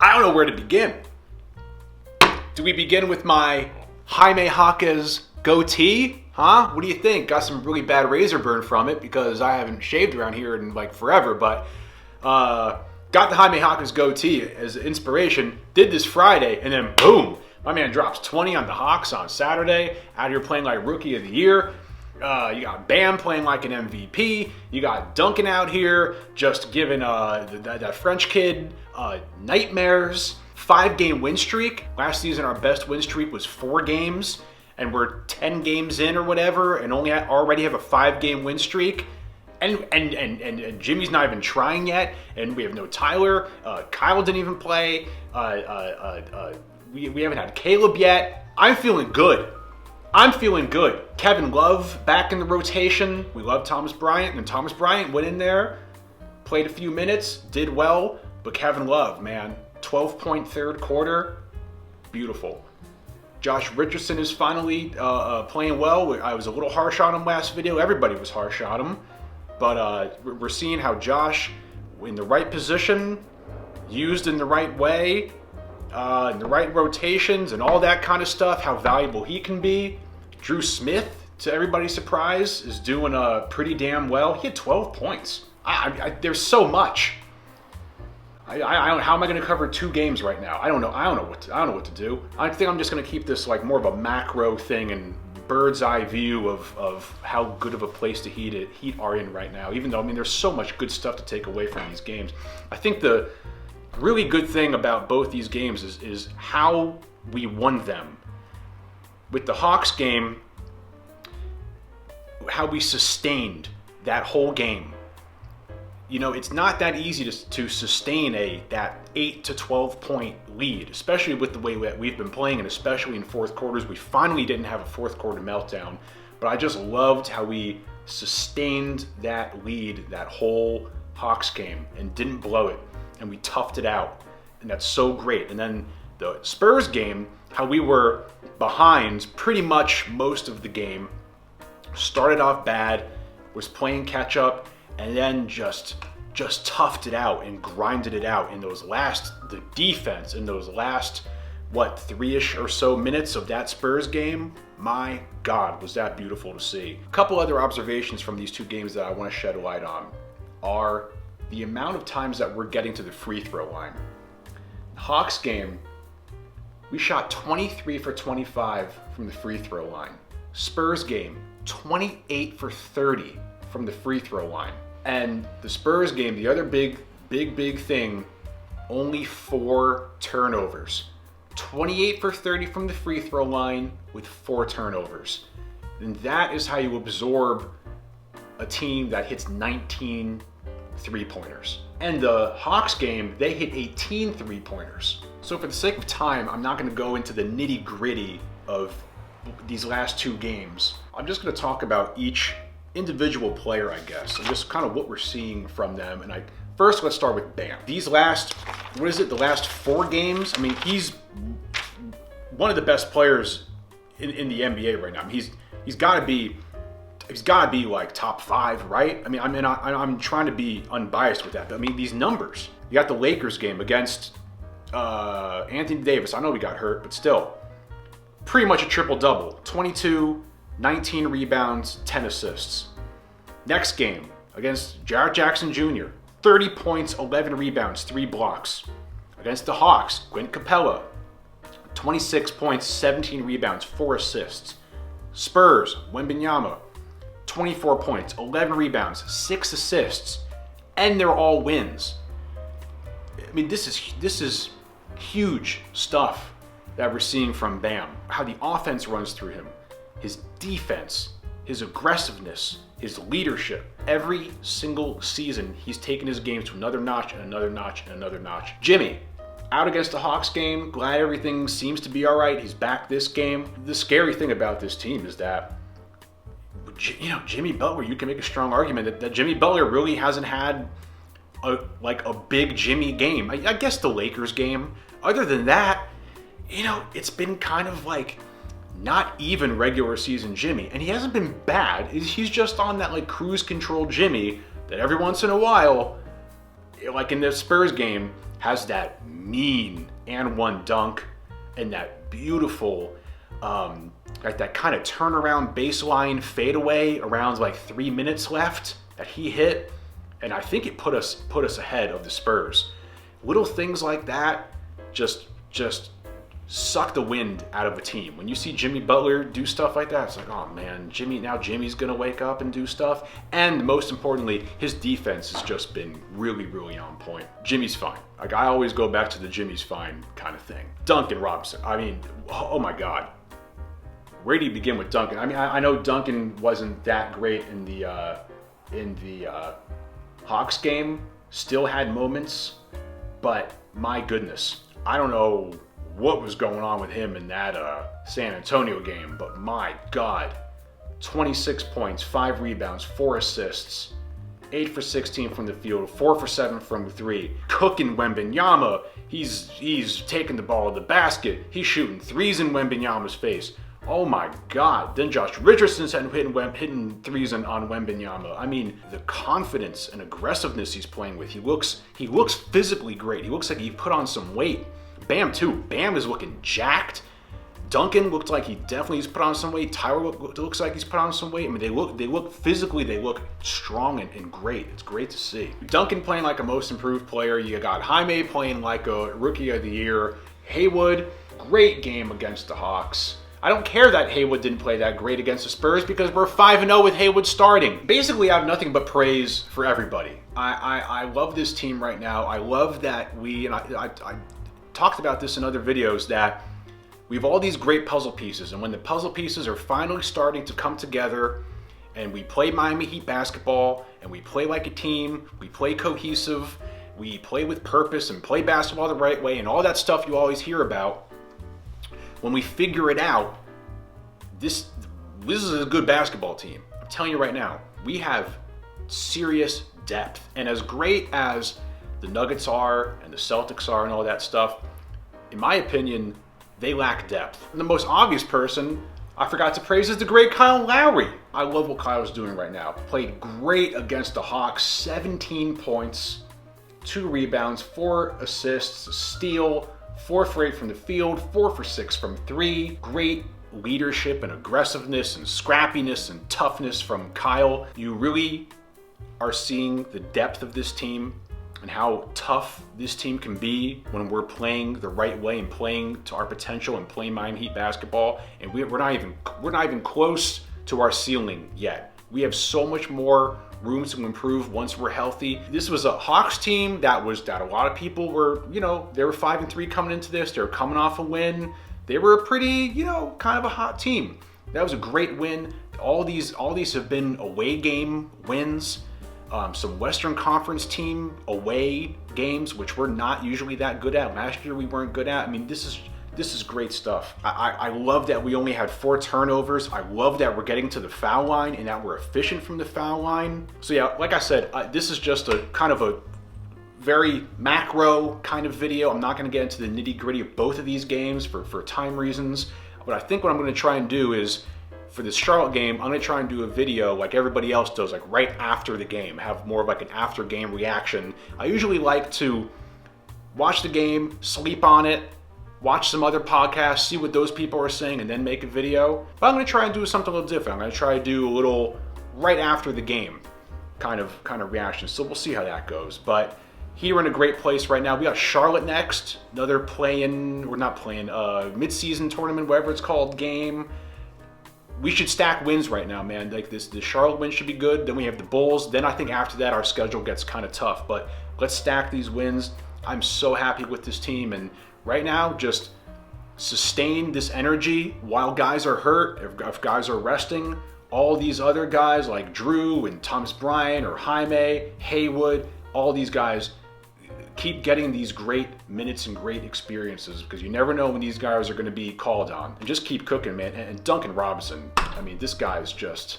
I don't know where to begin. Do we begin with my Jaime Jaquez goatee? Huh? What do you think? Got some really bad razor burn from it because I haven't shaved around here in like forever, but got the Jaime Jaquez goatee as inspiration, did this Friday, and then boom, my man drops 20 on the Hawks on Saturday, out here playing like Rookie of the Year. You got Bam playing like an MVP. You got Duncan out here just giving that French kid nightmares. 5-game win streak. Last season, our best win streak was 4 games, and we're 10 games in or whatever, and already have a 5-game win streak. And Jimmy's not even trying yet, and we have no Tyler. Kyle didn't even play. We haven't had Caleb yet. I'm feeling good. Kevin Love back in the rotation. We love Thomas Bryant, and Thomas Bryant went in there, played a few minutes, did well, but Kevin Love, man, 12-point third quarter, beautiful. Josh Richardson is finally playing well. I was a little harsh on him last video. Everybody was harsh on him. But we're seeing how Josh, in the right position, used in the right way, in the right rotations and all that kind of stuff, how valuable he can be. Drew Smith, to everybody's surprise, is doing pretty damn well. He had 12 points. There's so much. I don't. How am I going to cover 2 games right now? I don't know. I don't know what to do. I think I'm just going to keep this like more of a macro thing and bird's eye view of how good of a place the Heat are in right now. Even though, I mean, there's so much good stuff to take away from these games. I think the really good thing about both these games is how we won them. With the Hawks game, how we sustained that whole game. You know, it's not that easy to sustain that 8 to 12 point lead, especially with the way that we've been playing, and especially in fourth quarters. We finally didn't have a fourth quarter meltdown, but I just loved how we sustained that lead that whole Hawks game and didn't blow it, and we toughed it out, and that's so great. And then the Spurs game, how we were behind pretty much most of the game, started off bad, was playing catch up, and then just toughed it out and grinded it out in the defense in those last 3-ish or so minutes of that Spurs game. My God, was that beautiful to see. A couple other observations from these 2 games that I want to shed light on are the amount of times that we're getting to the free throw line. Hawks game, we shot 23 for 25 from the free throw line. Spurs game, 28 for 30 from the free throw line. And the Spurs game, the other big thing, only 4 turnovers. 28 for 30 from the free throw line with 4 turnovers. And that is how you absorb a team that hits 19 3-pointers. And the Hawks game, they hit 18 3-pointers. So for the sake of time, I'm not going to go into the nitty-gritty of these last 2 games. I'm just going to talk about each individual player, I guess, and just kind of what we're seeing from them. And first, let's start with Bam. These last 4 games, I mean, he's one of the best players in the NBA right now. I mean, he's got to be like top 5, right? I mean, I'm trying to be unbiased with that, but I mean, these numbers. You got the Lakers game against Anthony Davis. I know we got hurt, but still, pretty much a triple-double. 22, 19 rebounds, 10 assists. Next game against Jarrett Jackson Jr., 30 points, 11 rebounds, 3 blocks. Against the Hawks, Quint Capella, 26 points, 17 rebounds, 4 assists. Spurs, Wembanyama, 24 points, 11 rebounds, 6 assists, and they're all wins. I mean, this is huge stuff that we're seeing from Bam. How the offense runs through him, his defense, his aggressiveness, his leadership. Every single season, he's taken his games to another notch and another notch and another notch. Jimmy, out against the Hawks game, glad everything seems to be all right. He's back this game. The scary thing about this team is that, you know, Jimmy Butler, you can make a strong argument that Jimmy Butler really hasn't had a big Jimmy game. I guess the Lakers game. Other than that, you know, it's been kind of like not even regular season Jimmy. And he hasn't been bad. He's just on that like cruise control Jimmy that every once in a while, like in the Spurs game, has that mean and one dunk and that beautiful, like that kind of turnaround baseline fadeaway around like 3 minutes left that he hit. And I think it put us ahead of the Spurs. Little things like that just suck the wind out of a team. When you see Jimmy Butler do stuff like that, it's like, oh man, Jimmy's gonna wake up and do stuff. And most importantly, his defense has just been really, really on point. Jimmy's fine. Like, I always go back to the Jimmy's fine kind of thing. Duncan Robinson, I mean, oh my God. Where do you begin with Duncan? I mean, I know Duncan wasn't that great in the Hawks game, still had moments, but my goodness, I don't know what was going on with him in that San Antonio game, but my God, 26 points, 5 rebounds, 4 assists, 8 for 16 from the field, 4 for 7 from 3. Cooking Wembanyama, he's taking the ball to the basket, he's shooting threes in Wembanyama's face. Oh my God. Then Josh Richardson's hitting threes on Wembanyama. I mean, the confidence and aggressiveness he's playing with. He looks physically great. He looks like he put on some weight. Bam too. Bam is looking jacked. Duncan looked like he definitely put on some weight. Tyler looks like he's put on some weight. I mean, they look physically, they look strong and great. It's great to see. Duncan playing like a most improved player. You got Jaime playing like a rookie of the year. Haywood, great game against the Hawks. I don't care that Haywood didn't play that great against the Spurs because we're 5-0 with Haywood starting. Basically, I have nothing but praise for everybody. I love this team right now. I love that I talked about this in other videos, that we have all these great puzzle pieces, and when the puzzle pieces are finally starting to come together and we play Miami Heat basketball and we play like a team, we play cohesive, we play with purpose and play basketball the right way and all that stuff you always hear about, when we figure it out, this is a good basketball team. I'm telling you right now, we have serious depth. And as great as the Nuggets are and the Celtics are and all that stuff, in my opinion, they lack depth. And the most obvious person I forgot to praise is the great Kyle Lowry. I love what Kyle's doing right now. Played great against the Hawks, 17 points, 2 rebounds, 4 assists, a steal, 4 for 8 from the field, 4 for 6 from 3. Great leadership and aggressiveness and scrappiness and toughness from Kyle. You really are seeing the depth of this team and how tough this team can be when we're playing the right way and playing to our potential and playing Miami Heat basketball. And we're not even close to our ceiling yet. We have so much more room to improve once we're healthy. This was a Hawks team that a lot of people were, they were 5-3 coming into this. They were coming off a win. They were a pretty, kind of a hot team. That was a great win. All these have been away game wins. Some Western Conference team away games, which we're not usually that good at. Last year we weren't good at. I mean, this is great stuff. I love that we only had 4 turnovers. I love that we're getting to the foul line and that we're efficient from the foul line. So yeah, like I said, this is just a kind of a very macro kind of video. I'm not going to get into the nitty gritty of both of these games for time reasons. But I think what I'm going to try and do is, for this Charlotte game, I'm going to try and do a video like everybody else does, like right after the game, have more of like an after game reaction. I usually like to watch the game, sleep on it, watch some other podcasts, see what those people are saying, and then make a video. But I'm going to try and do something a little different. I'm going to try to do a little right after the game kind of reaction. So we'll see how that goes. But here we're in a great place right now. We got Charlotte next, another mid-season tournament, whatever it's called, game. We should stack wins right now, man. Like the Charlotte win should be good. Then we have the Bulls. Then I think after that our schedule gets kind of tough. But let's stack these wins. I'm so happy with this team, and right now just sustain this energy while guys are hurt, if guys are resting. All these other guys like Drew and Thomas Bryant or Jaime, Haywood, all these guys, keep getting these great minutes and great experiences, because you never know when these guys are going to be called on. And just keep cooking, man. And Duncan Robinson, I mean, this guy is just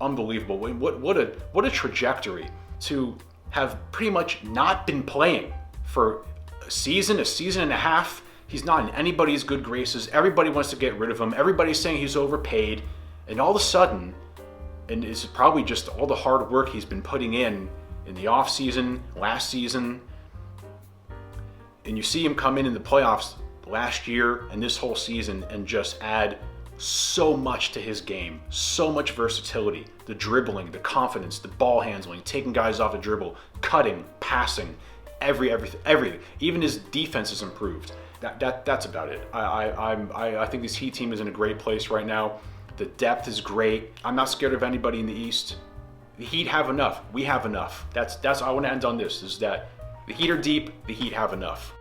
unbelievable. What a trajectory to have pretty much not been playing for a season and a half. He's not in anybody's good graces. Everybody wants to get rid of him. Everybody's saying he's overpaid. And all of a sudden, and it's probably just all the hard work he's been putting in the off season, last season, And you see him come in the playoffs last year and this whole season and just add so much to his game, so much versatility, the dribbling, the confidence, the ball handling, taking guys off the dribble, cutting, passing, everything. Even his defense has improved. That's about it. I think this Heat team is in a great place right now. The depth is great. I'm not scared of anybody in the East. The Heat have enough. We have enough. That's I want to end on this, is that the Heat are deep, the Heat have enough.